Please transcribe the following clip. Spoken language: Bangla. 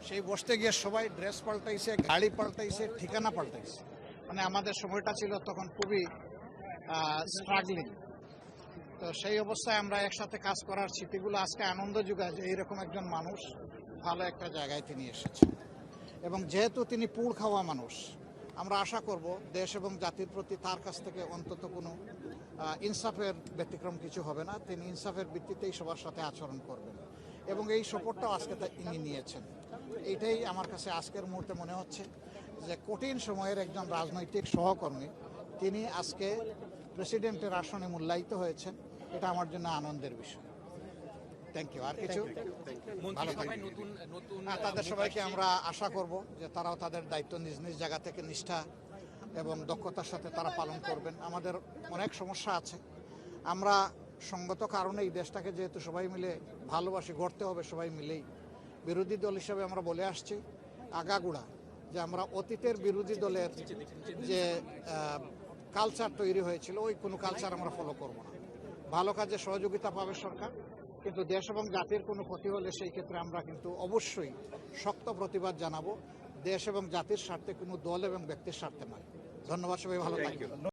সেই বসতে গিয়ে সবাই ড্রেস পাল্টাইছে, গাড়ি পাল্টাইছে, ঠিকানা পাল্টাইছে। মানে আমাদের সময়টা ছিল তখন খুবই স্ট্রাগলিং। তো সেই অবস্থায় আমরা একসাথে কাজ করার স্মৃতিগুলো আজকে আনন্দ যোগায় যে এইরকম একজন মানুষ ভালো একটা জায়গায় তিনি এসেছেন। এবং যেহেতু তিনি পুড় খাওয়া মানুষ, আমরা আশা করব দেশ এবং জাতির প্রতি তার কাছ থেকে অন্তত কোনো ইনসাফের ব্যতিক্রম কিছু হবে না। তিনি ইনসাফের ভিত্তিতেই সবার সাথে আচরণ করবেন এবং এই সপোর্টটাও আজকে তিনি নিয়েছেন। এইটাই আমার কাছে আজকের মুহূর্তে মনে হচ্ছে যে কঠিন সময়ের একজন রাজনৈতিক সহকর্মী তিনি আজকে প্রেসিডেন্টের আসনে মূল্যায়িত হয়েছেন। এটা আমার জন্য আনন্দের বিষয়। Thank you. আর কিছু ভালো থাকবেন। তাদের সবাইকে আমরা আশা করব যে তারাও তাদের দায়িত্ব নিজ নিজ জায়গা থেকে নিষ্ঠা এবং দক্ষতার সাথে তারা পালন করবেন। আমাদের অনেক সমস্যা আছে, আমরা সঙ্গত কারণে এই দেশটাকে যেহেতু সবাই মিলে ভালোবাসি, গড়তে হবে সবাই মিলেই। বিরোধী দল হিসেবে আমরা বলে আসছি আগাগোড়া যে আমরা অতীতের বিরোধী দলের যে কালচার তৈরি হয়েছিল ওই কোনো কালচার আমরা ফলো করব না। ভালো কাজে সহযোগিতা পাবে সরকার, কিন্তু দেশ এবং জাতির কোনো ক্ষতি হলে সেই ক্ষেত্রে আমরা কিন্তু অবশ্যই শক্ত প্রতিবাদ জানাবো, দেশ এবং জাতির স্বার্থে, কোনো দল এবং ব্যক্তির স্বার্থে নয়। ধন্যবাদ, সবাই ভালো থাকবেন।